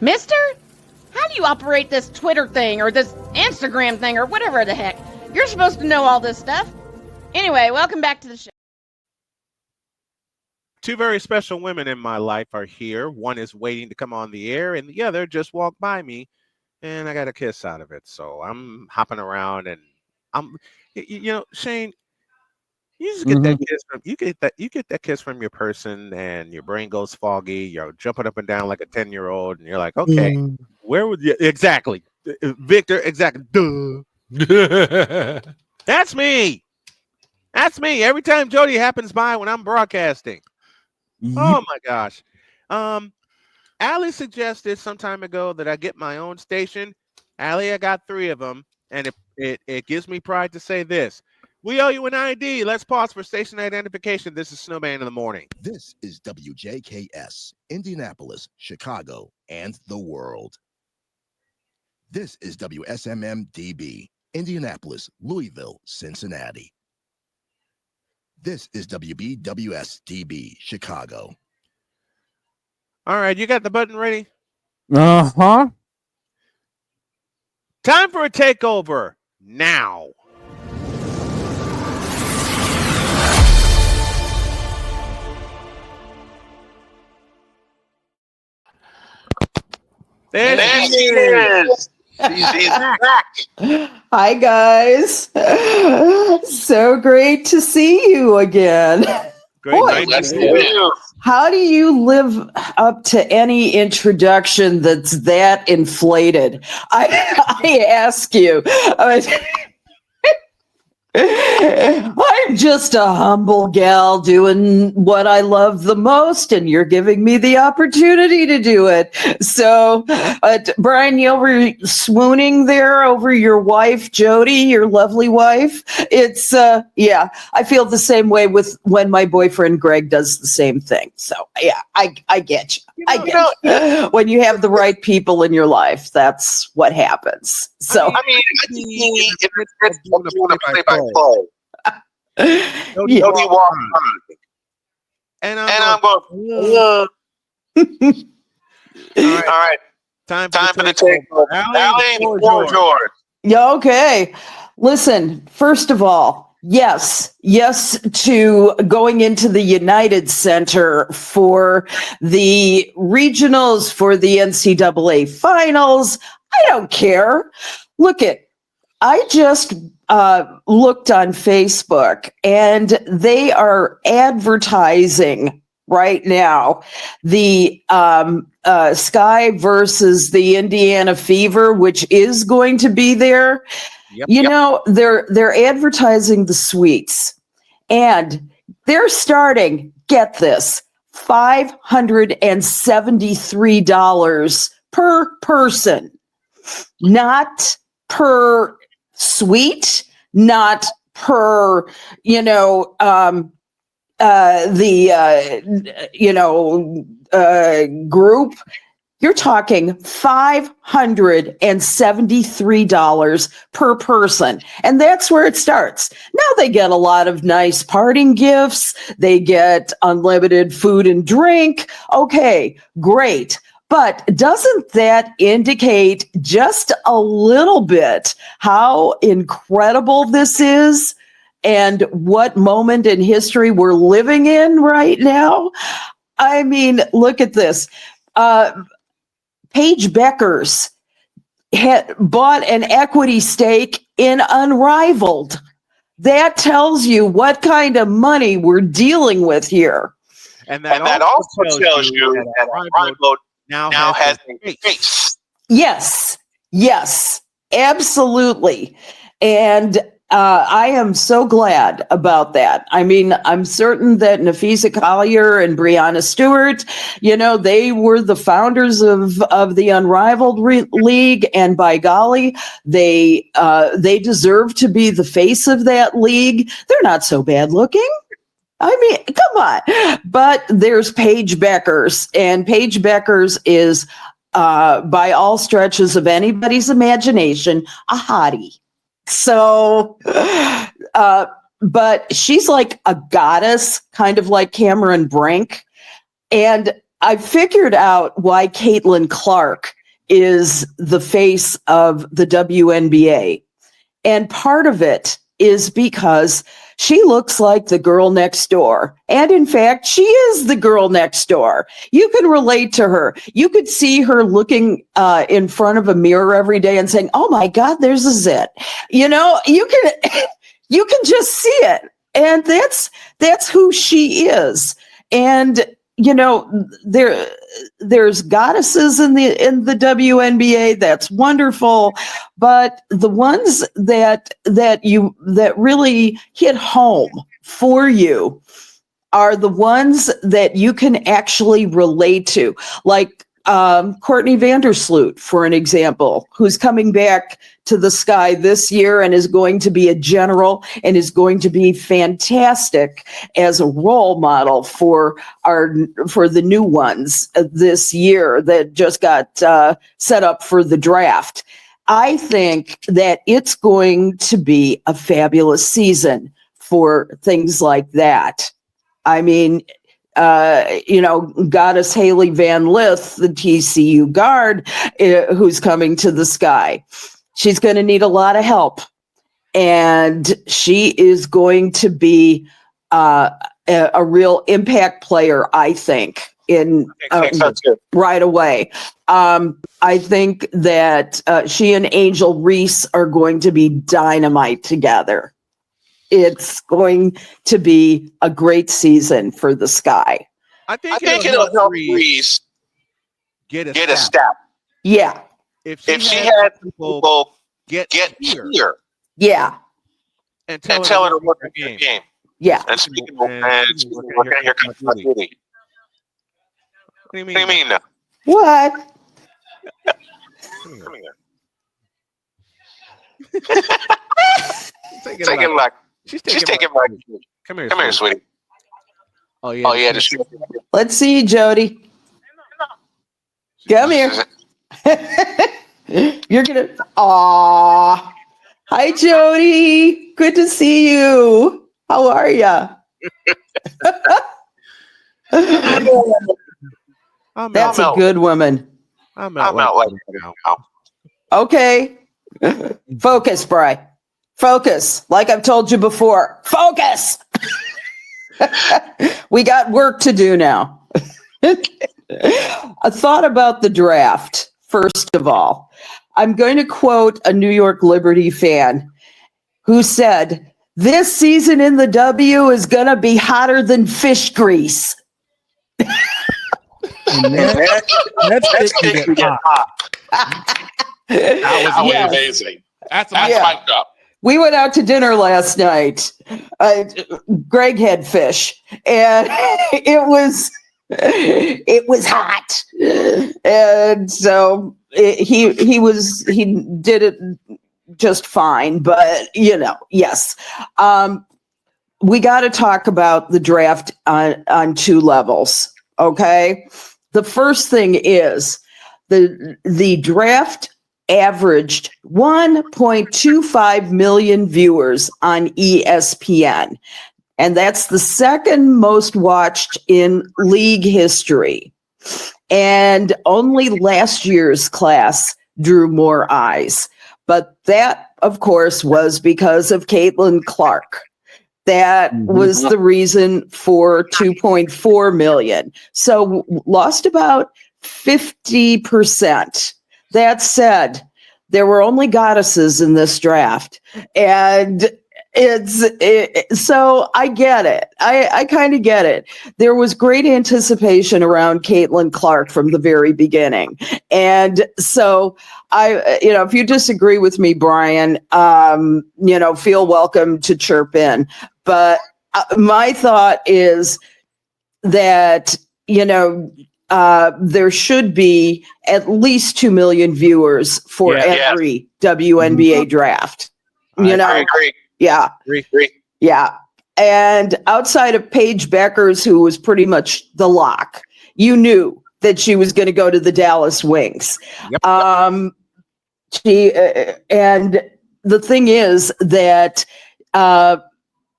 Mister, how do you operate this Twitter thing or this Instagram thing or whatever the heck? You're supposed to know all this stuff. Anyway, welcome back to the show. Two very special women in my life are here. One is waiting to come on the air, and the other just walked by me, and I got a kiss out of it. So I'm hopping around, and Shane, you just get that kiss from you get that kiss from your person, and your brain goes foggy. You're jumping up and down like a 10-year-old, and you're like, okay, where would you exactly, Victor? Exactly. Duh. That's me. That's me. Every time Jody happens by when I'm broadcasting. Oh my gosh. Allie suggested some time ago that I get my own station. Allie, I got 3 of them, and it gives me pride to say this. We owe you an ID. Let's pause for station identification. This is Snowman in the Morning. This is WJKS, Indianapolis, Chicago, and the world. This is WSMM-DB, Indianapolis, Louisville, Cincinnati. This is WBWS-DB, Chicago. All right, you got the button ready? Uh-huh. Time for a takeover now. There she is. She's back. Hi, guys. So great to see you again. Great to see you. How do you live up to any introduction that's that inflated? I ask you. I'm just a humble gal doing what I love the most, and you're giving me the opportunity to do it. So, Brian, you were swooning there over your wife, Jody, your lovely wife. It's, yeah, I feel the same way with when my boyfriend Greg does the same thing. So, yeah, I get you. I get you. When you have the right people in your life, that's what happens. So, I mean, if it's doing a play-by-play. Jody walked on. And I'm going, all right. Time for the takeover. Allie, the floor is yours. Yeah, okay. Listen, first of all, yes to going into the United Center for the regionals, for the NCAA finals. I don't care. I just looked on Facebook, and they are advertising right now the Sky versus the Indiana Fever, which is going to be there. Know, they're advertising the suites, and they're starting, get this, $573 per person, not per suite, not per, group. You're talking $573 per person. And that's where it starts. Now they get a lot of nice parting gifts. They get unlimited food and drink. Okay, great. But doesn't that indicate just a little bit how incredible this is and what moment in history we're living in right now? I mean, look at this. Paige Beckers had bought an equity stake in Unrivaled. That tells you what kind of money we're dealing with here. And that also tells you that Unrivaled now has a face. Yes, absolutely. And I am so glad about that. I mean, I'm certain that Nafisa Collier and Brianna Stewart, they were the founders of the Unrivaled League, and by golly, they deserve to be the face of that league. They're not so bad looking. I mean, come on. But there's Paige Beckers, and Paige Beckers is, by all stretches of anybody's imagination, a hottie. So, but she's like a goddess, kind of like Cameron Brink. And I figured out why Caitlin Clark is the face of the WNBA. And part of it is because she looks like the girl next door. And in fact, she is the girl next door. You can relate to her. You could see her looking in front of a mirror every day and saying, oh my God, there's a zit. You know, you can just see it. And that's who she is. And you know, there's goddesses in the WNBA. That's wonderful, but the ones that really hit home for you are the ones that you can actually relate to, like Courtney Vandersloot, for an example, who's coming back to the Sky this year and is going to be a general and is going to be fantastic as a role model for the new ones this year that just got set up for the draft. I think that it's going to be a fabulous season for things like that. I mean, Goddess Haley Van Lith, the TCU guard, who's coming to the Sky. She's going to need a lot of help. And she is going to be a real impact player, I think, right away. I think that she and Angel Reese are going to be dynamite together. It's going to be a great season for the Sky. I think it'll help Reese get a step. Yeah. If she had people get here. Yeah. And tell her to work her game. Yeah. And speaking of here comes Judy. What do you mean now? What? Come here. Take it like she's taking my. Come here, sweetie. Oh yeah. Let's see, Jody. Come here. You're gonna. Aw. Hi, Jody. Good to see you. How are ya? That's a good woman. I'm out like now. Okay. Focus, Bri. Focus. Like I've told you before. Focus. We got work to do now. A thought about the draft, first of all. I'm going to quote a New York Liberty fan who said, "This season in the W is going to be hotter than fish grease." That's hot. That was amazing. That's my cup. We went out to dinner last night. Greg had fish, and it was hot, and so he did it just fine. But yes, we got to talk about the draft on two levels. Okay, the first thing is the draft averaged 1.25 million viewers on ESPN. And that's the second most watched in league history. And only last year's class drew more eyes. But that, of course, was because of Caitlin Clark. That was the reason for 2.4 million. So lost about 50%. That said, there were only goddesses in this draft, and so I get it. I kind of get it. There was great anticipation around Caitlin Clark from the very beginning, and so if you disagree with me, Brian, feel welcome to chirp in. But my thought is that there should be at least 2 million viewers for every WNBA draft. I agree. Yeah. Agree. Yeah. And outside of Paige Beckers, who was pretty much the lock, you knew that she was going to go to the Dallas Wings. Yep. And the thing is that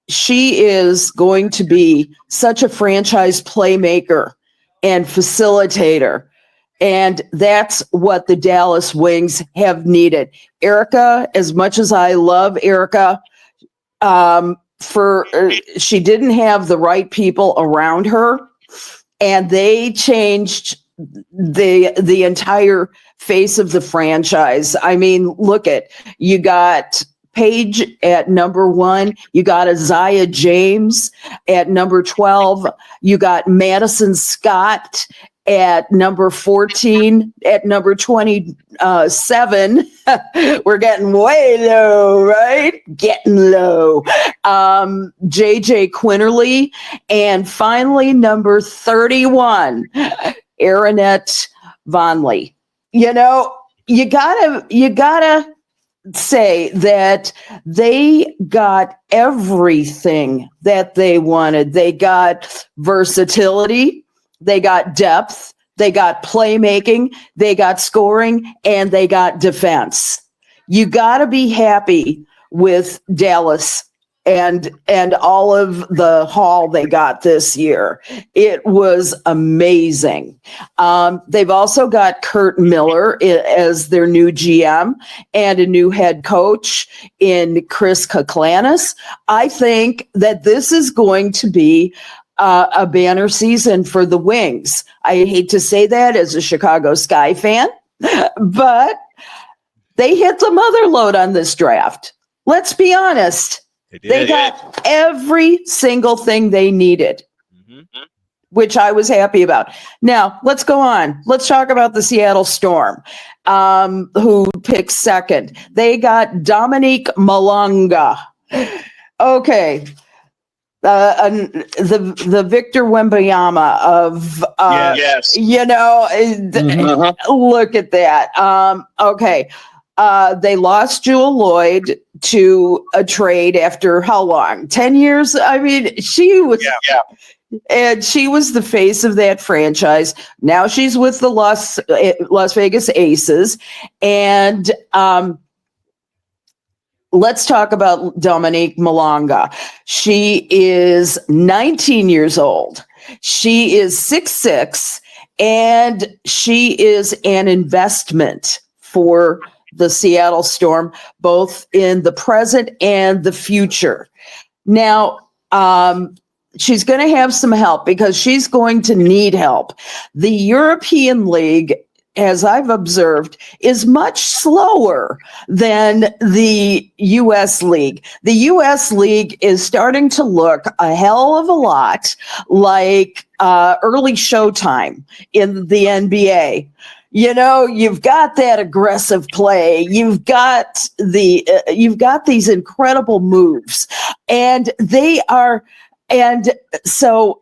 she is going to be such a franchise playmaker and facilitator. And that's what the Dallas Wings have needed. Erica, as much as I love Erica, she didn't have the right people around her, and they changed the entire face of the franchise. I mean, look you got Paige at number 1, you got Isaiah James at number 12, you got Madison Scott at number 14, at number 27. We're getting way low, right? Getting low. JJ Quinterly, and finally number 31, Aaronette Vonleh. You know, you gotta say that they got everything that they wanted. They got versatility, they got depth, they got playmaking, they got scoring, and they got defense. You got to be happy with Dallas and all of the haul they got this year. It was amazing. They've also got Kurt Miller as their new GM and a new head coach in Chris Kaklanis. I think that this is going to be a banner season for the Wings. I hate to say that as a Chicago Sky fan, but they hit the mother load on this draft. Let's be honest. They got every single thing they needed, which I was happy about. Now, let's go on. Let's talk about the Seattle Storm, who picked second. They got Dominique Malonga. Okay. The Victor Wembanyama of look at that. Okay. They lost Jewel Lloyd to a trade after how long? 10 years? I mean, she was and she was the face of that franchise. Now she's with the Las Vegas Aces. And let's talk about Dominique Malonga. She is 19 years old. She is 6'6", and she is an investment for the Seattle Storm, both in the present and the future. Now, she's going to have some help because she's going to need help. The European League, as I've observed, is much slower than the U.S. League. The U.S. League is starting to look a hell of a lot like early Showtime in the NBA. You know, you've got that aggressive play. You've got these incredible moves, and they are. And so,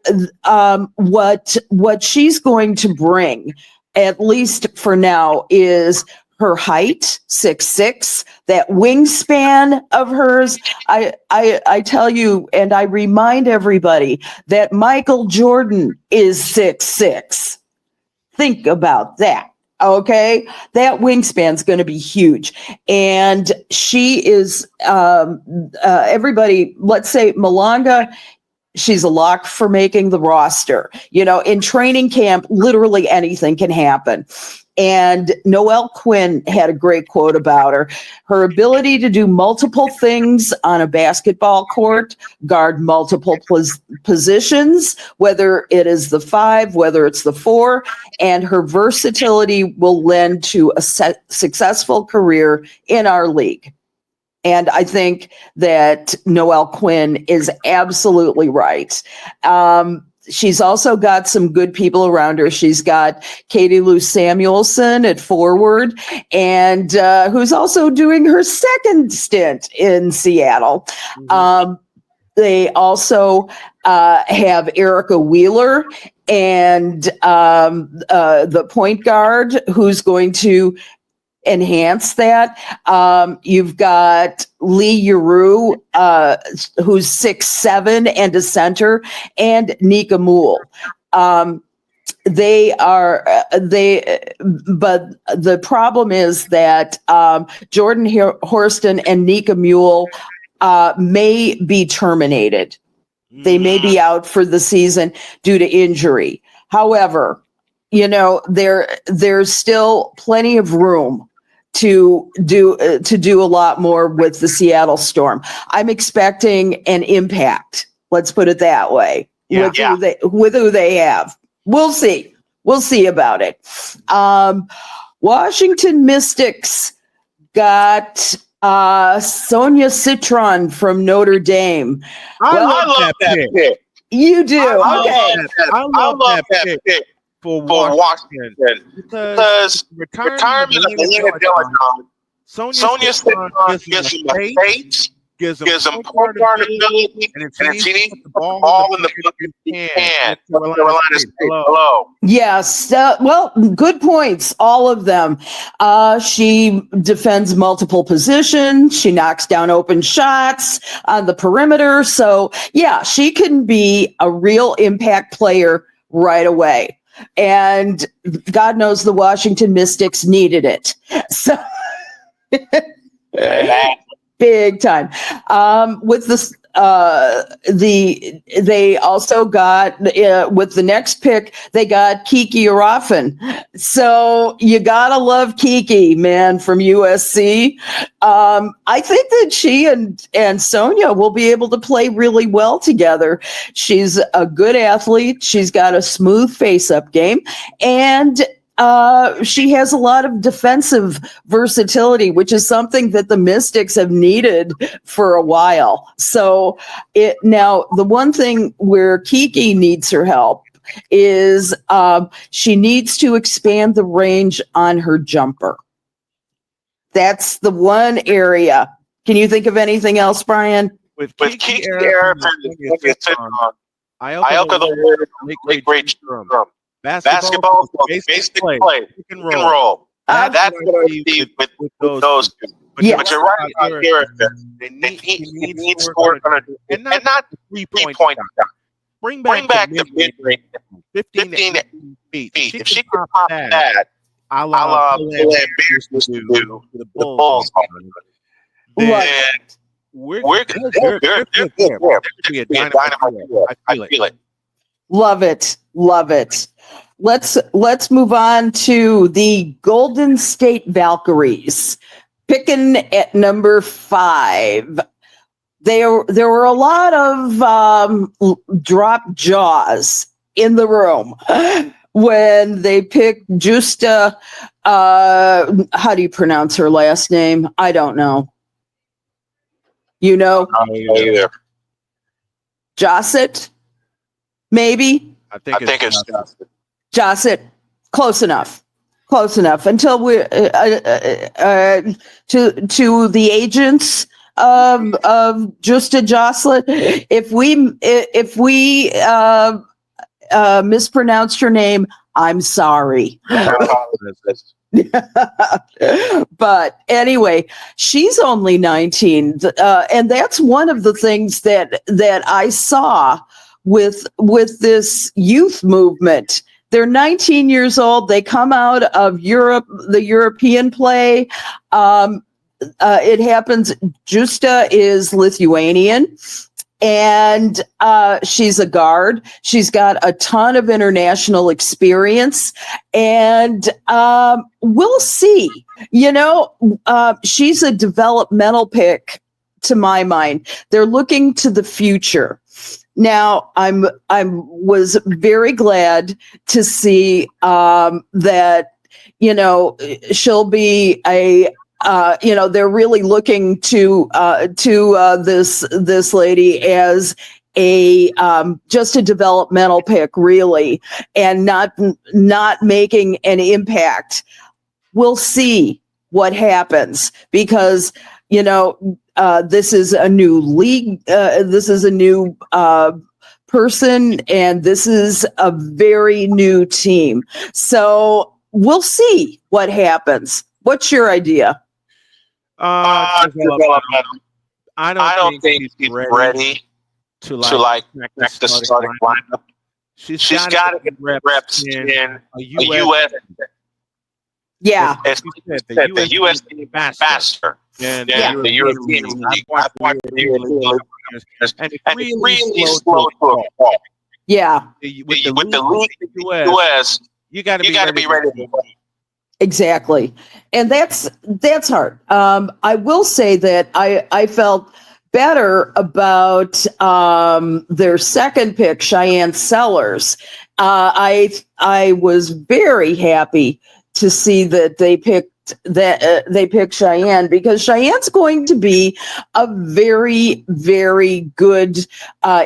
what she's going to bring, at least for now, is her height, 6'6", that wingspan of hers. I tell you, and I remind everybody that Michael Jordan is 6'6". Think about that. Okay, that wingspan's going to be huge. And she is, everybody, let's say Malonga, she's a lock for making the roster. You know, in training camp, literally anything can happen. And Noelle Quinn had a great quote about her. Her ability to do multiple things on a basketball court, guard multiple positions, whether it is the 5, whether it's the 4, and her versatility will lend to a successful career in our league. And I think that Noelle Quinn is absolutely right. She's also got some good people around her. She's got Katie Lou Samuelson at forward, and who's also doing her second stint in Seattle. They also have Erica Wheeler and the point guard who's going to enhance that. You've got Lee Yuru, who's 6'7" and a center, and Nika Moole. But the problem is that Jordan Horston and Nika Moole may be terminated. They may be out for the season due to injury. However, there's still plenty of room to do a lot more with the Seattle Storm. I'm expecting an impact. Let's put it that way. Yeah. With who they have. We'll see. We'll see about it. Washington Mystics got Sonia Citron from Notre Dame. I love that pick. You do. I love that pick for Washington because retirement of Lena Dillingham, Sonia Citron gives them a face, gives them point guard ability, and if she needs to put the ball in the bucket, you can. Carolina State, hello. Yes. Well, good points. All of them. She defends multiple positions. She knocks down open shots on the perimeter. So, yeah, she can be a real impact player right away. And God knows the Washington Mystics needed it. So, big time. With this, they also got with the next pick, they got Kiki Arafin. So you gotta love Kiki, man, from USC. I think that she and Sonia will be able to play really well together. She's a good athlete. She's got a smooth face-up game, and she has a lot of defensive versatility, which is something that the Mystics have needed for a while. So now the one thing where Kiki needs her help is she needs to expand the range on her jumper. That's the one area. Can you think of anything else, Brian? With Kiki Arafin, Ioka the Warrior, great drum. Basketball is basic play. Pick and roll. That's what I see with those two. But you're right about Arafin. They need to work on it. And not 3-point shot. Bring back the mid-range, 15 to 18 feet. If she can pop that, a la Bears used to do the Bulls, then we're good. We're good. Be a dynamite. I feel it. Love it. Love it. Let's move on to the Golden State Valkyries. Picking at number 5. There were a lot of drop jaws in the room when they picked Justa. How do you pronounce her last name? I don't know. You know? Either. Jossett? Maybe? I think it's Jossett. Close enough. Until we to the agents of Justa Jocelyn. If we mispronounced her name, I'm sorry. But anyway, she's only 19, and that's one of the things that I saw with this youth movement. They're 19 years old. They come out of Europe, the European play. It happens. Justa is Lithuanian, and she's a guard. She's got a ton of international experience, and we'll see. She's a developmental pick to my mind. They're looking to the future. Now, I was very glad to see that she'll be a they're really looking to this lady as a just a developmental pick, really, and not making an impact. We'll see what happens, because this is a new league. This is a new person, and this is a very new team. So we'll see what happens. What's your idea? I don't think she's ready to crack the starting lineup. She's got to get reps in a U.S. Yeah, as you said, the U.S. team faster than the European league. And it's really slow to a ball. Yeah. With the league in the US, you got to be ready to win. Exactly. And that's hard. I will say that I felt better about their second pick, Cheyenne Sellers. I was very happy to see that they picked Cheyenne, because Cheyenne's going to be a very, very good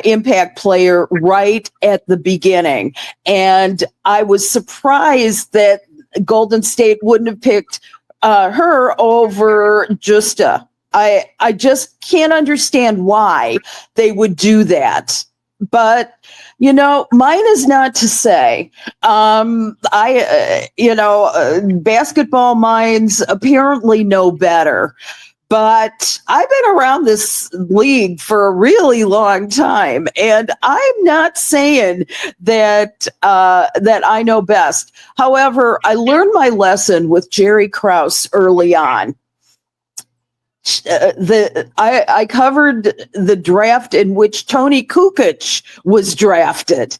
impact player right at the beginning. And I was surprised that Golden State wouldn't have picked her over Justa. I just can't understand why they would do that. But, mine is not to say. Basketball minds apparently know better. But I've been around this league for a really long time, and I'm not saying that I know best. However, I learned my lesson with Jerry Krause early on. I covered the draft in which Tony Kukoc was drafted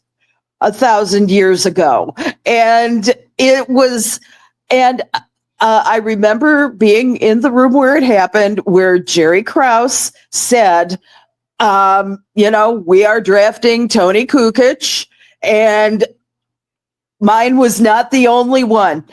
1,000 years ago, and I remember being in the room where it happened, where Jerry Krause said, we are drafting Tony Kukoc, and mine was not the only one.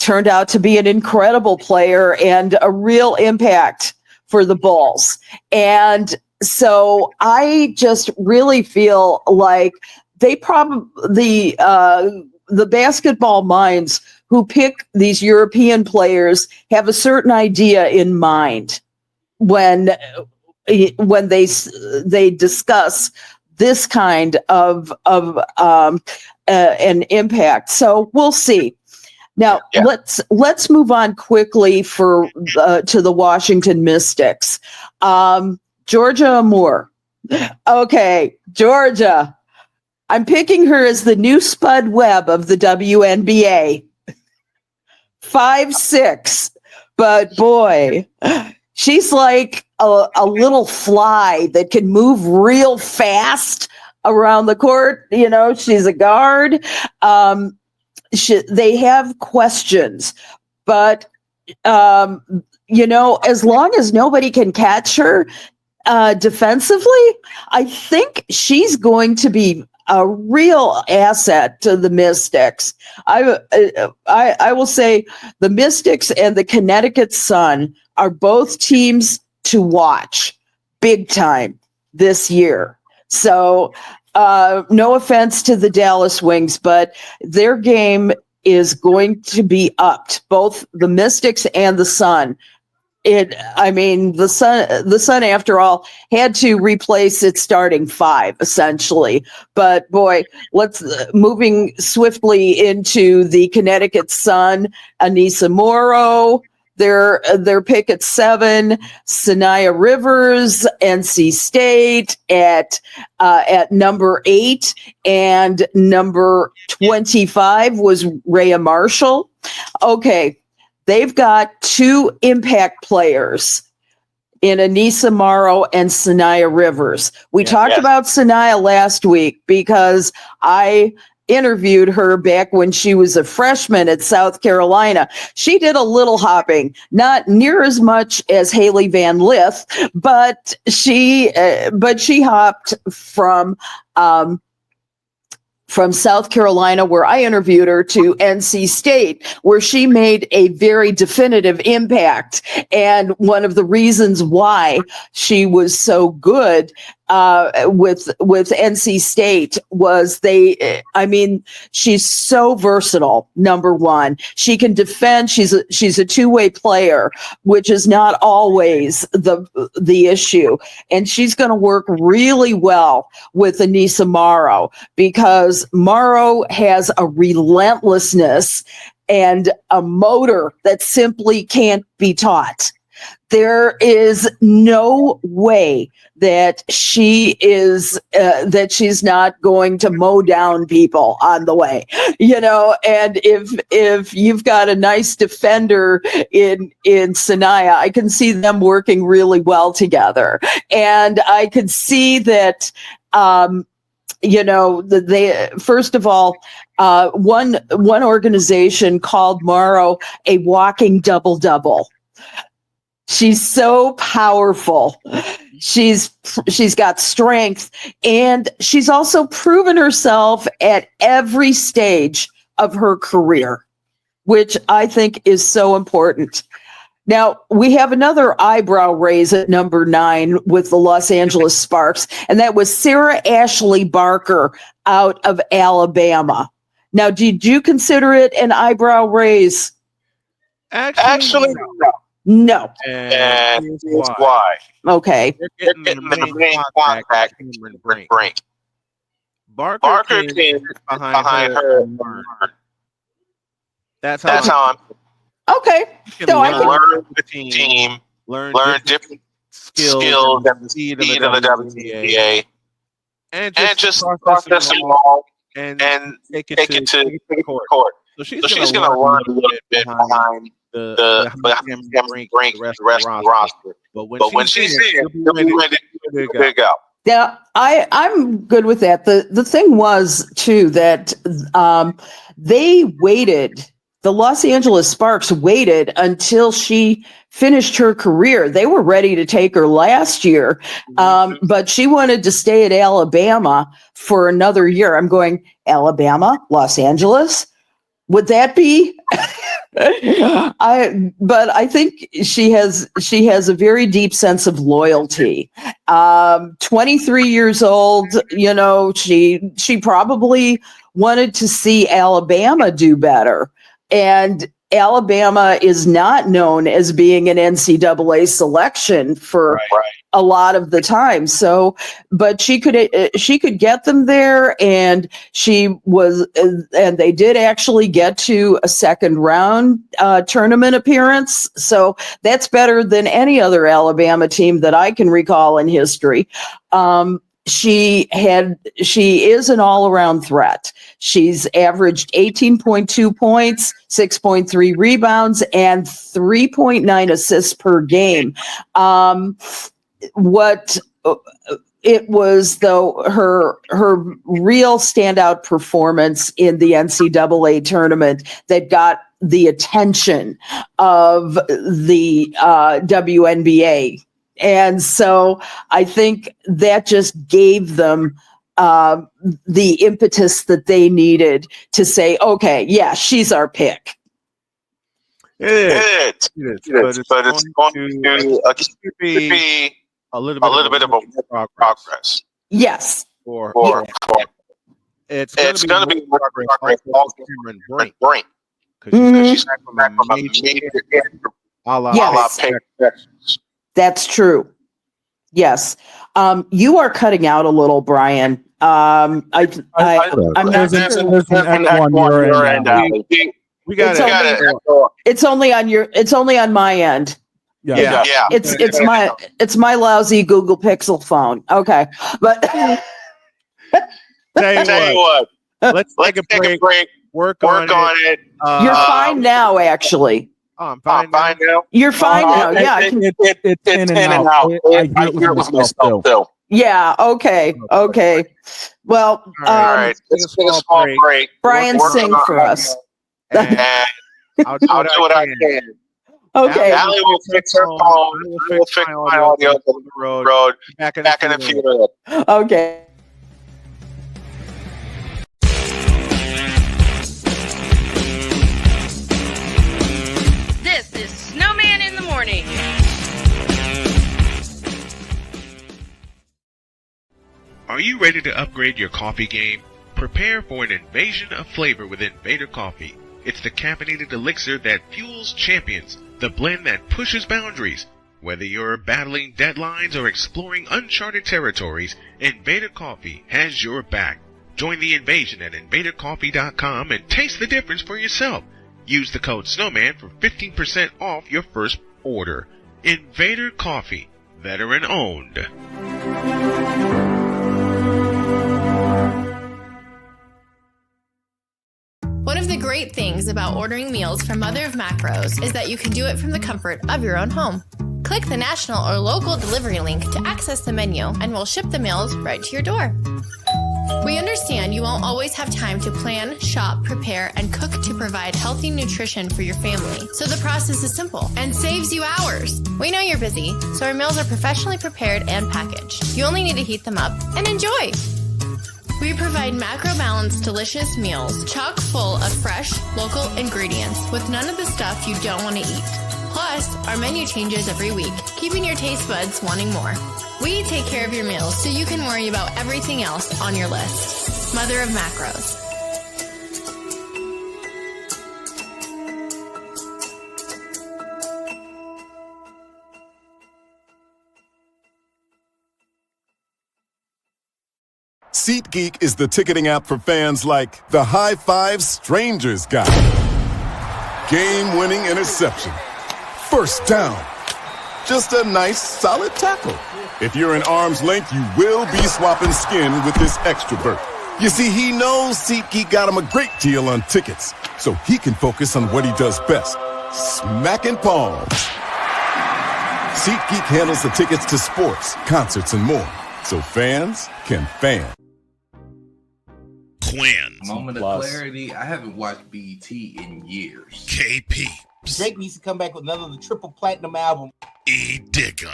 Turned out to be an incredible player and a real impact for the Bulls. And so I just really feel like they probably, the basketball minds who pick these European players have a certain idea in mind when they discuss this kind of an impact. So we'll see. Now let's move on quickly to the Washington Mystics. Georgia Amoore. Okay, Georgia. I'm picking her as the new Spud Webb of the WNBA. 5'6", but boy, she's like a little fly that can move real fast around the court. She's a guard. They have questions, but as long as nobody can catch her defensively, I think she's going to be a real asset to the Mystics. I will say the Mystics and the Connecticut Sun are both teams to watch big time this year. So no offense to the Dallas Wings, but their game is going to be upped, both the Mystics and the Sun. The Sun, after all, had to replace its starting five, essentially. But boy, moving swiftly into the Connecticut Sun, Anissa Morrow, their pick at 7, Sanaya Rivers, NC State at number 8, and number 25 was Rhea Marshall. Okay. They've got 2 impact players in Anissa Morrow and Sanaya Rivers. We talked about Sanaya last week because I interviewed her back when she was a freshman at South Carolina. She did a little hopping, not near as much as Haley Van Lith, but she hopped from South Carolina, where I interviewed her, to NC State, where she made a very definitive impact. And one of the reasons why she was so good with NC State was she's so versatile. Number one, she can defend. She's a two-way player, which is not always the issue. And she's going to work really well with Anissa Morrow, because Morrow has a relentlessness and a motor that simply can't be taught. There is no way that she's not going to mow down people on the way, and if you've got a nice defender in Sanaya, I can see them working really well together. And I could see that they first of all, one organization called Morrow a walking double-double. She's so powerful. She's got strength, and she's also proven herself at every stage of her career, which I think is so important. Now, we have another eyebrow raise at number 9 with the Los Angeles Sparks, and that was Sarah Ashley Barker out of Alabama. Now, did you consider it an eyebrow raise? Actually, No. And here's why. Okay. They're getting the main contact Cameron Brink. Barker came behind her. That's how I'm. Okay. So I can learn the team, learn different skills at the speed of the WNBA, and just process them all and take it to the court. So she's going to learn a little bit behind the Brink, the rest of the roster. But when she's in, she'll be ready to go. Yeah, I'm good with that. The thing was, too, that they waited. The Los Angeles Sparks waited until she finished her career. They were ready to take her last year, but she wanted to stay at Alabama for another year. I'm going, Alabama, Los Angeles? Would that be? But I think she has a very deep sense of loyalty. 23 years old, she probably wanted to see Alabama do better. And Alabama is not known as being an NCAA selection for a lot of the time. So, but she could get them there, and and they did actually get to a second round tournament appearance. So that's better than any other Alabama team that I can recall in history. She is an all-around threat. She's averaged 18.2 points, 6.3 rebounds, and 3.9 assists per game. What it was, though, her real standout performance in the NCAA tournament that got the attention of the WNBA. And so I think that just gave them the impetus that they needed to say, okay, yeah, she's our pick. It is. But it's going to be a little bit of a progress. Yes. It's going to be progress for Cameron Brink. Because she's back from a major That's true. Yes. You are cutting out a little, Brian. I'm not sure. We got it. It's only on my end. Yeah. It's my lousy Google Pixel phone. Okay. But tell you what. Let's take a break. Work on it. You're fine now, actually. Oh, I'm fine now. You're fine now. Yeah. It's in and out. I hear it was myself too. Yeah. Okay. Well, all right. Let's take a small break. Brian, sing for us. And I'll do what I can. Okay. Allie will fix her phone. We'll fix my audio on the road. Back in a few minutes. Okay. This is Snowman in the Morning. Are you ready to upgrade your coffee game? Prepare for an invasion of flavor with Invader Coffee. It's the caffeinated elixir that fuels champions, the blend that pushes boundaries. Whether you're battling deadlines or exploring uncharted territories, Invader Coffee has your back. Join the invasion at invadercoffee.com and taste the difference for yourself. Use the code SNOWMAN for 15% off your first order. Invader Coffee, veteran owned. One of the great things about ordering meals from Mother of Macros is that you can do it from the comfort of your own home. Click the national or local delivery link to access the menu, and we'll ship the meals right to your door. We understand you won't always have time to plan, shop, prepare, and cook to provide healthy nutrition for your family. So the process is simple and saves you hours. We know you're busy, so our meals are professionally prepared and packaged. You only need to heat them up and enjoy. We provide macro-balanced, delicious meals chock full of fresh, local ingredients with none of the stuff you don't want to eat. Plus, our menu changes every week, keeping your taste buds wanting more. We take care of your meals so you can worry about everything else on your list. Mother of Macros. SeatGeek is the ticketing app for fans like the High Five Strangers guy. Game-winning interception. First down. Just a nice, solid tackle. If you're in arm's length, you will be swapping skin with this extrovert. You see, he knows SeatGeek got him a great deal on tickets, so he can focus on what he does best, smacking palms. SeatGeek handles the tickets to sports, concerts, and more, so fans can fan. Quins. Moment of clarity. I haven't watched BET in years. KP. Drake needs to come back with another triple platinum album. E-Digger.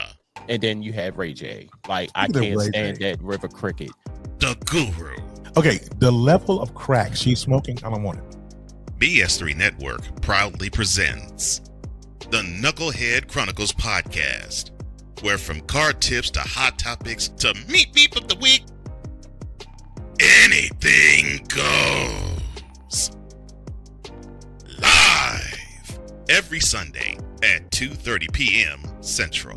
And then you have Ray J. Like, I can't stand that River Cricket. The Guru. Okay, the level of crack she's smoking, I don't want it. BS3 Network proudly presents the Knucklehead Chronicles podcast, where from card tips to hot topics to meep of the week, anything goes. Live every Sunday at 2:30 p.m. Central.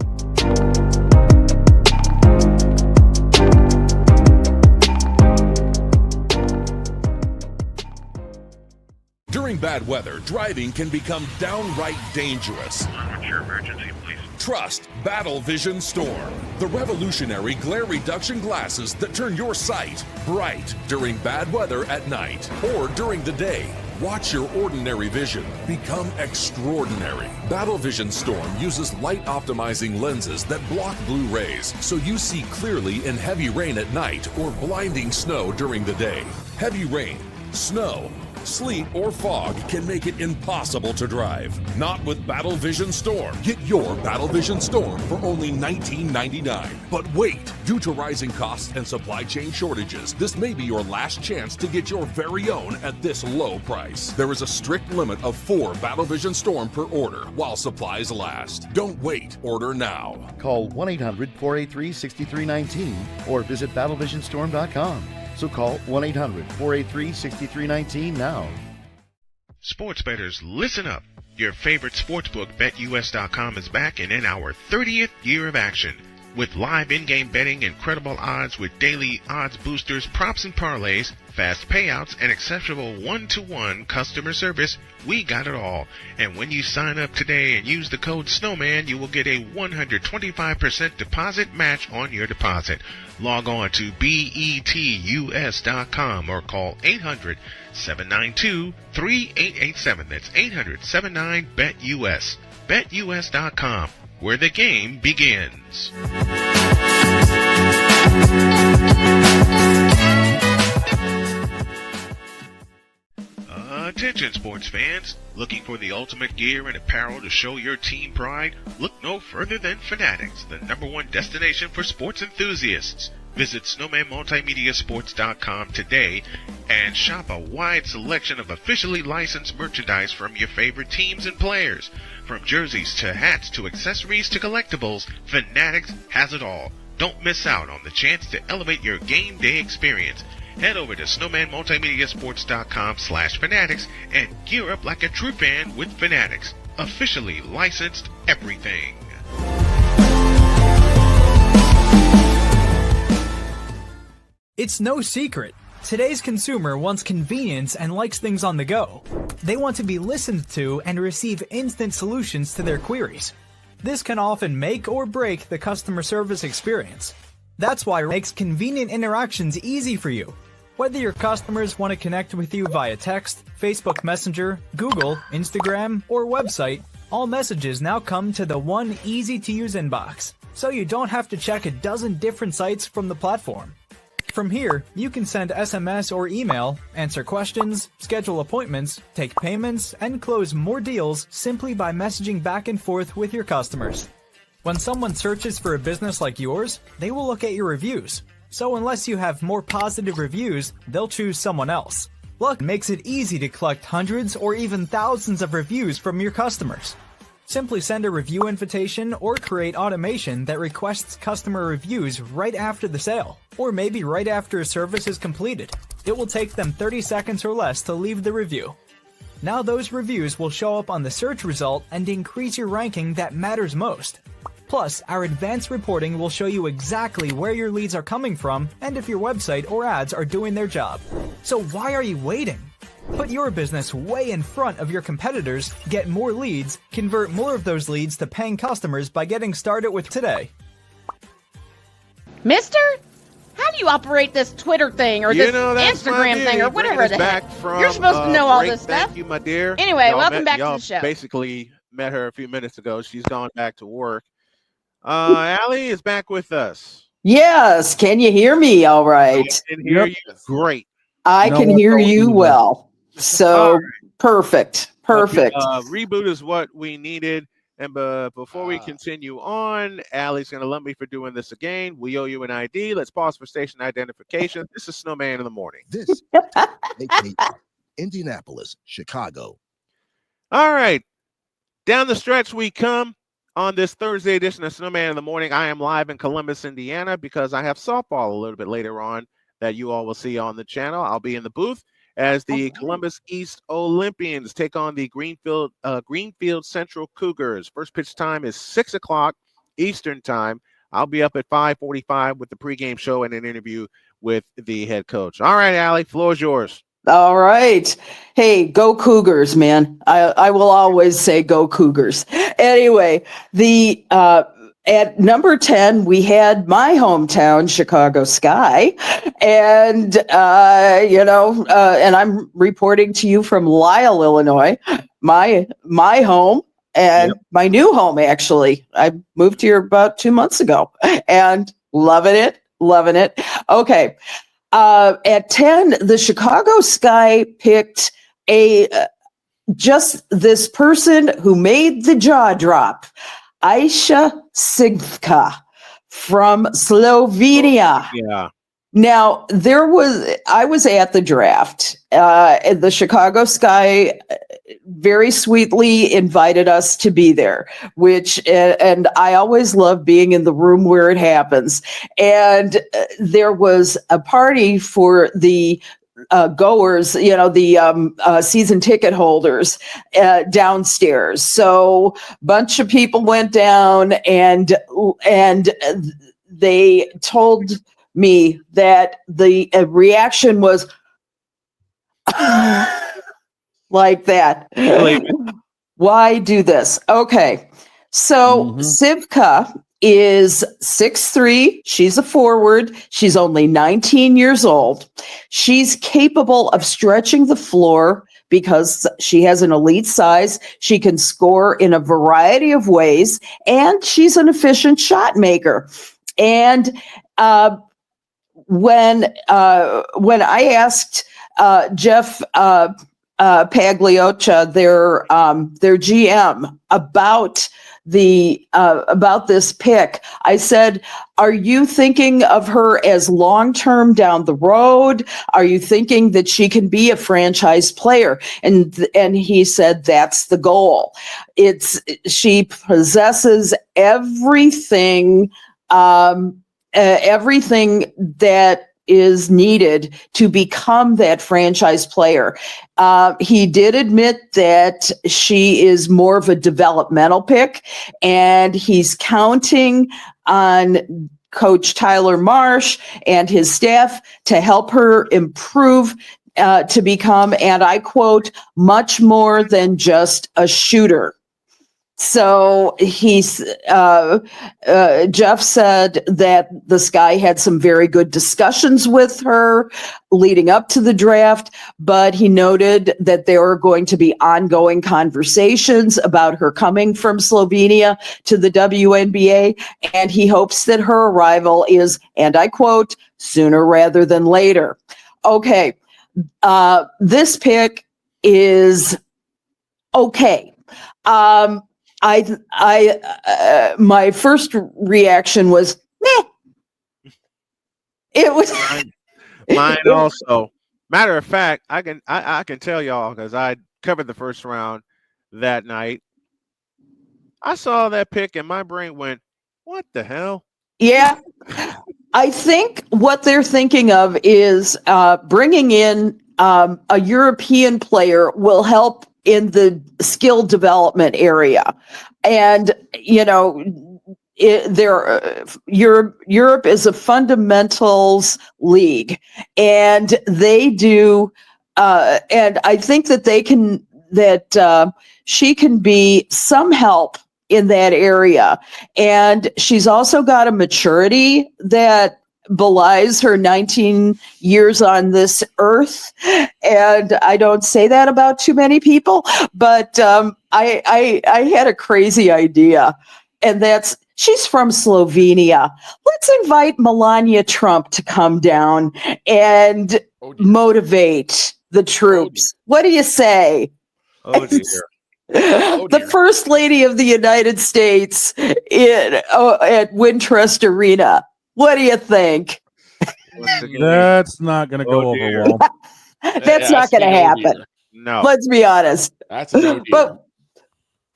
During bad weather, driving can become downright dangerous. What's your emergency, please? Trust Battle Vision Storm, the revolutionary glare reduction glasses that turn your sight bright during bad weather at night or during the day. Watch your ordinary vision become extraordinary. Battle Vision Storm uses light optimizing lenses that block blue rays, so you see clearly in heavy rain at night or blinding snow during the day. Heavy rain, snow, sleet, or fog can make it impossible to drive. Not with Battle Vision Storm. Get your Battle Vision Storm for only $19.99. But wait, due to rising costs and supply chain shortages, this may be your last chance to get your very own at this low price. There is a strict limit of 4 Battle Vision Storm per order while supplies last. Don't wait, order now. Call 1-800-483-6319 or visit battlevisionstorm.com. So call 1-800-483-6319 now. Sports bettors, listen up. Your favorite sportsbook, BetUS.com, is back and in our 30th year of action. With live in-game betting, incredible odds with daily odds boosters, props and parlays, fast payouts, and exceptional one-to-one customer service, we got it all. And when you sign up today and use the code SNOWMAN, you will get a 125% deposit match on your deposit. Log on to BETUS.com or call 800-792-3887. That's 800-79-BET-US. BetUS.com, where the game begins. Attention sports fans, looking for the ultimate gear and apparel to show your team pride? Look no further than Fanatics, the #1 destination for sports enthusiasts. Visit snowmanmultimediasports.com today and shop a wide selection of officially licensed merchandise from your favorite teams and players. From jerseys to hats to accessories to collectibles, Fanatics has it all. Don't miss out on the chance to elevate your game day experience. Head over to snowmanmultimediasports.com/fanatics and gear up like a true fan with Fanatics. Officially licensed everything. It's no secret. Today's consumer wants convenience and likes things on the go. They want to be listened to and receive instant solutions to their queries. This can often make or break the customer service experience. That's why it makes convenient interactions easy for you. Whether your customers want to connect with you via text, Facebook Messenger, Google, Instagram, or website, all messages now come to the one easy-to-use inbox, so you don't have to check a dozen different sites from the platform. From here, you can send SMS or email, answer questions, schedule appointments, take payments, and close more deals simply by messaging back and forth with your customers. When someone searches for a business like yours, they will look at your reviews. So unless you have more positive reviews, they'll choose someone else. Luck makes it easy to collect hundreds or even thousands of reviews from your customers. Simply send a review invitation or create automation that requests customer reviews right after the sale, or maybe right after a service is completed. It will take them 30 seconds or less to leave the review. Now those reviews will show up on the search result and increase your ranking that matters most. Plus, our advanced reporting will show you exactly where your leads are coming from and if your website or ads are doing their job. So why are you waiting? Put your business way in front of your competitors, get more leads, convert more of those leads to paying customers by getting started with today. Mister? How do you operate this Twitter thing or this Instagram thing or whatever the heck? You're supposed to know all this stuff. Thank you, my dear. Anyway, welcome back to the show. Basically met her a few minutes ago. She's gone back to work. Allie is back with us. Yes. Can you hear me all right? I can hear you great. I can hear you well. So right. Perfect. Reboot is what we needed. And before we continue on, Allie's going to love me for doing this again. We owe you an ID. Let's pause for station identification. This is Snowman in the Morning. This is Indianapolis, Chicago. All right. Down the stretch we come on this Thursday edition of Snowman in the Morning. I am live in Columbus, Indiana, because I have softball a little bit later on that you all will see on the channel. I'll be in the booth as the Columbus East Olympians take on the Greenfield Central Cougars. First pitch time is 6 o'clock Eastern time. I'll be up at 5:45 with the pregame show and an interview with the head coach. All right, Allie, floor is yours. All right. Hey, go Cougars, man. I will always say go Cougars. Anyway, at number 10, we had my hometown, Chicago Sky. And, and I'm reporting to you from Lisle, Illinois, my home and my new home, actually. I moved here about 2 months ago and loving it. Okay. At 10, the Chicago Sky picked just this person who made the jaw drop. Aisha Sigvka from Slovenia. Yeah. Now, I was at the draft. The Chicago Sky very sweetly invited us to be there, and I always love being in the room where it happens. And there was a party for the goers, the season ticket holders downstairs. So a bunch of people went down and they told me that the reaction was like that. Why do this? Okay. So Sivka is 6'3". She's a forward. She's only 19 years old. She's capable of stretching the floor because she has an elite size. She can score in a variety of ways, and she's an efficient shot maker. And when I asked Jeff Paglioccia, their GM, about this pick, I said, are you thinking of her as long-term down the road? Are you thinking that she can be a franchise player? And he said, that's the goal. She possesses everything that is needed to become that franchise player. He did admit that she is more of a developmental pick, and he's counting on Coach Tyler Marsh and his staff to help her improve to become, and I quote, much more than just a shooter. So Jeff said that this guy had some very good discussions with her leading up to the draft, but he noted that there were going to be ongoing conversations about her coming from Slovenia to the WNBA, and he hopes that her arrival is, and I quote, sooner rather than later. Okay, this pick is okay. My first reaction was, meh. It was mine also. Matter of fact, I can tell y'all because I covered the first round that night. I saw that pick and my brain went, "What the hell?" Yeah, I think what they're thinking of is bringing in a European player will help in the skill development area. And, Europe is a fundamentals league, and they do, and I think that she can be some help in that area. And she's also got a maturity that belies her 19 years on this earth. And I don't say that about too many people, but I had a crazy idea, and that's she's from Slovenia. Let's invite Melania Trump to come down and motivate the troops. What do you say? Oh dear. The First Lady of the United States at Wintrust Arena. What do you think? That's not going to go over well. That's not going to happen. No. Let's be honest. That's a no deal.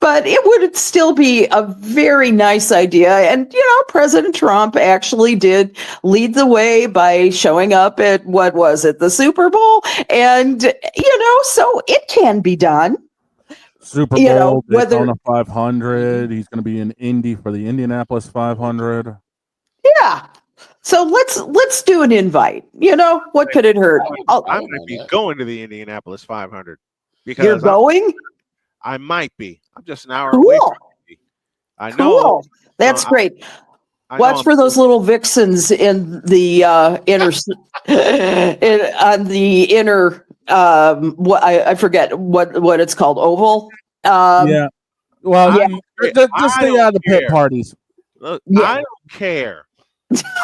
But it would still be a very nice idea. And, President Trump actually did lead the way by showing up at, the Super Bowl? And, so it can be done. Super Bowl, Daytona 500. He's going to be in Indy for the Indianapolis 500. Yeah. So let's do an invite. What could it hurt? I'm going to be going to the Indianapolis 500 because you're going. I might be. I'm just an hour away from it. I know. Cool. That's great. Watch for those little vixens in the inner on the inner. I forget what it's called. Oval. Yeah. Well, just stay out of the pit parties. Look, I don't care.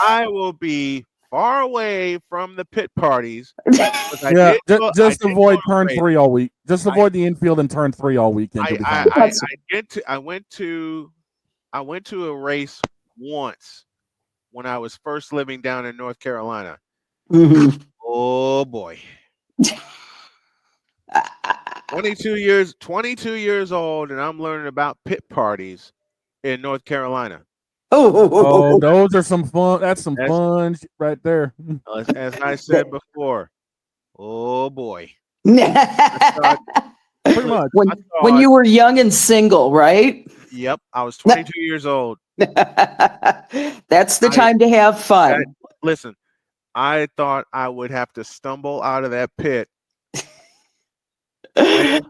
I will be far away from the pit parties. Yeah, just avoid turn 3 all week. Just avoid the infield and turn 3 all weekend. I went to a race once when I was first living down in North Carolina. Mm-hmm. Oh boy. 22 years old, and I'm learning about pit parties in North Carolina. Oh, those are some fun. That's some fun right there. As I said before, oh boy. Pretty much. When you were young and single, right? Yep, I was 22 years old. That's the time to have fun. Listen, I thought I would have to stumble out of that pit. And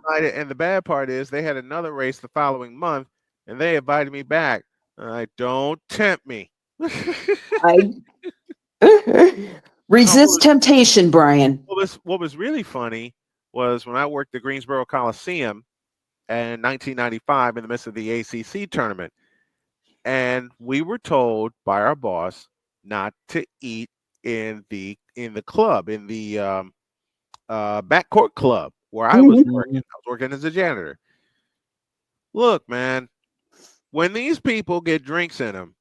the bad part is they had another race the following month, and they invited me back. Don't tempt me. Resist temptation, Brian. What was really funny was when I worked the Greensboro Coliseum in 1995 in the midst of the ACC tournament, and we were told by our boss not to eat in the club, in the backcourt club where I was working. I was working as a janitor. Look, man, when these people get drinks in them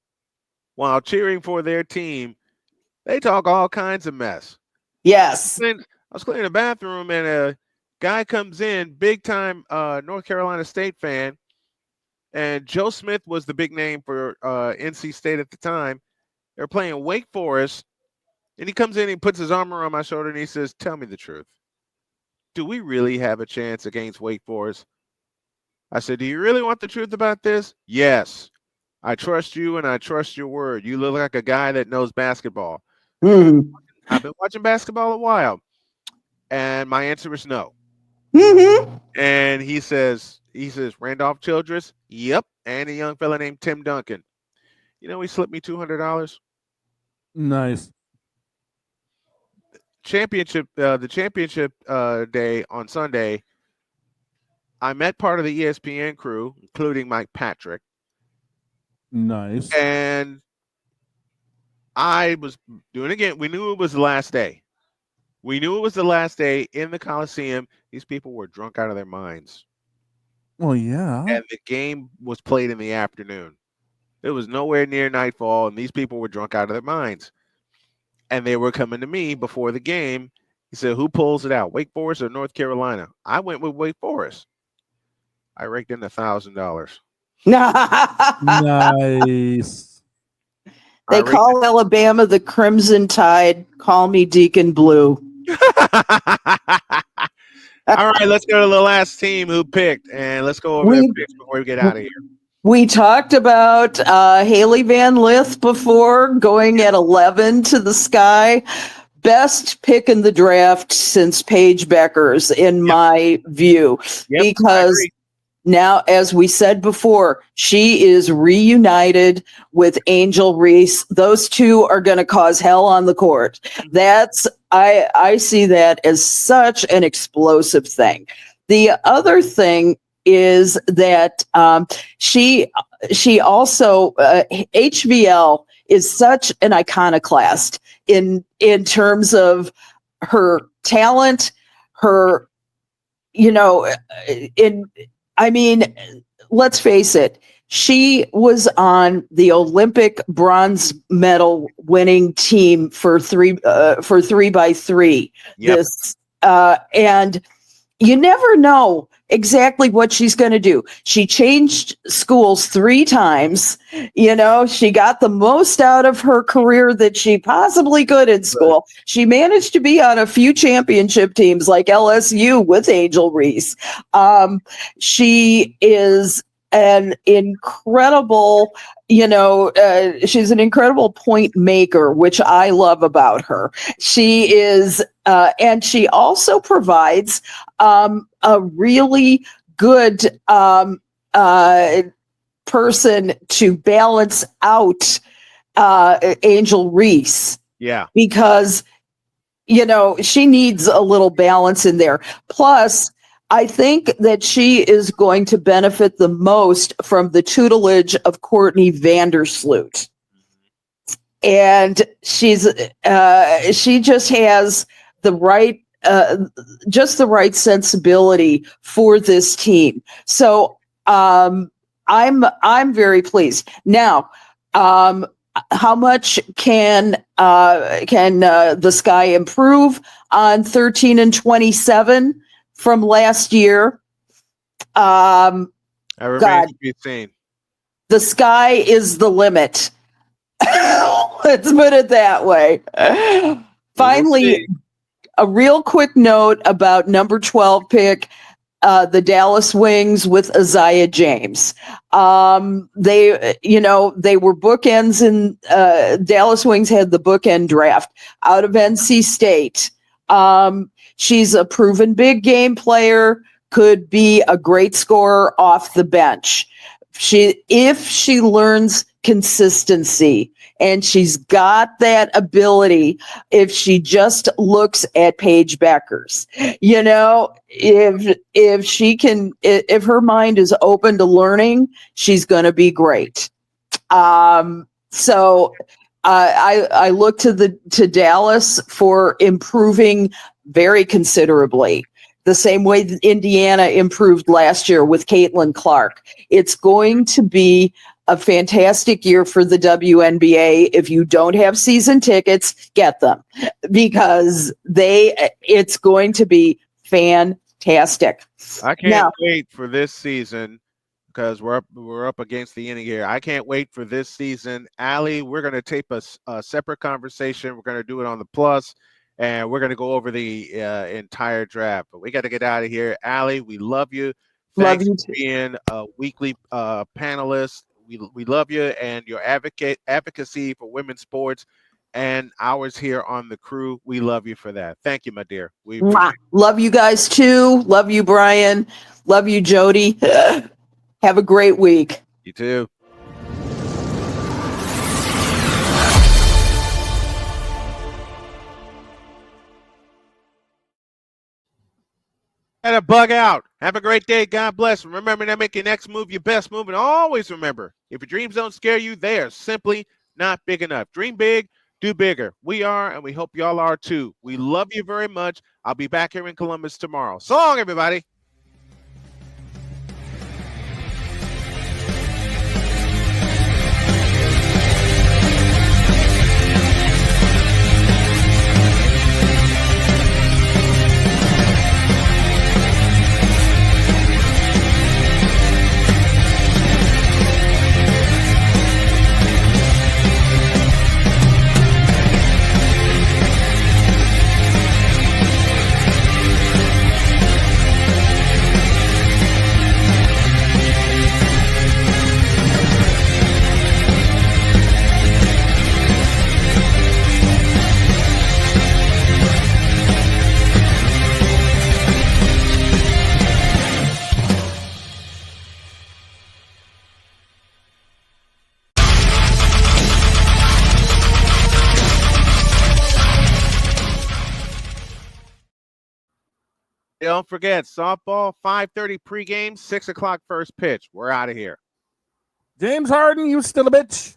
while cheering for their team, they talk all kinds of mess. Yes. I was cleaning the bathroom, and a guy comes in, big time North Carolina State fan, and Joe Smith was the big name for NC State at the time. They're playing Wake Forest, and he comes in, he puts his arm around my shoulder, and he says, "Tell me the truth. Do we really have a chance against Wake Forest?" I said, "Do you really want the truth about this?" "Yes. I trust you, and I trust your word. You look like a guy that knows basketball." I've been watching basketball a while, and my answer is no. And he says, He says, Randolph Childress? Yep. And a young fella named Tim Duncan. You know, he slipped me $200. Nice. The championship day on Sunday, I met part of the ESPN crew, including Mike Patrick. Nice. And I was doing it again. We knew it was the last day. We knew it was the last day in the Coliseum. These people were drunk out of their minds. Well, yeah. And the game was played in the afternoon. It was nowhere near nightfall, and these people were drunk out of their minds. And they were coming to me before the game. He said, who pulls it out, Wake Forest or North Carolina? I went with Wake Forest. I raked in $1,000. Nice. They call Alabama the Crimson Tide. Call me Deacon Blue. All right, let's go to the last team who picked, and let's go over their picks before we get out of here. We talked about Haley Van Lith before, going at 11 to the Sky. Best pick in the draft since Paige Beckers, in my view, because now, as we said before, she is reunited with Angel Reese. Those two are going to cause hell on the court. I see that as such an explosive thing. The other thing is that she also HVL is such an iconoclast in terms of her talent, her, let's face it, she was on the Olympic bronze medal winning team for 3x3. Yep. And you never know exactly what she's going to do. She changed schools 3 times. She got the most out of her career that she possibly could in school. She managed to be on a few championship teams like LSU with Angel Reese. She is an incredible, she's an incredible point maker, which I love about her. She is, and she also provides a really good person to balance out Angel Reese. Yeah. Because, she needs a little balance in there. Plus, I think that she is going to benefit the most from the tutelage of Courtney Vandersloot. And she just has the right sensibility for this team. So I'm very pleased. Now, how much can the Sky improve on 13 and 27 from last year? I remains to be seen. The sky is the limit. Let's put it that way. Finally, a real quick note about number 12 pick, the Dallas Wings with Isaiah James. They were bookends in Dallas Wings had the bookend draft out of NC State. She's a proven big game player, could be a great scorer off the bench. If she learns consistency, and she's got that ability, if she just looks at Paige Beckers, if she can, if her mind is open to learning, she's going to be great. So I look to Dallas for improving very considerably, the same way that Indiana improved last year with Caitlin Clark. It's going to be a fantastic year for the WNBA. If you don't have season tickets, get them, because it's going to be fantastic. I can't wait for this season, because we're up against the end here. I can't wait for this season. Allie, we're going to tape a separate conversation. We're going to do it on the Plus, and we're going to go over the entire draft. But we got to get out of here. Allie, we love you. Thanks for being a weekly panelist. We love you and your advocacy for women's sports. and ours here on the crew. We love you for that. Thank you, my dear. We appreciate it. Love you guys too. Love you, Brian. Love you, Jody. Have a great week. You too. Had a bug out. Have a great day. God bless. Remember to make your next move your best move. And always remember, if your dreams don't scare you, they are simply not big enough. Dream big, do bigger. We are, and we hope y'all are too. We love you very much. I'll be back here in Columbus tomorrow. So long, everybody. Don't forget, softball, 5:30 pregame, 6 o'clock first pitch. We're out of here. James Harden, you still a bitch.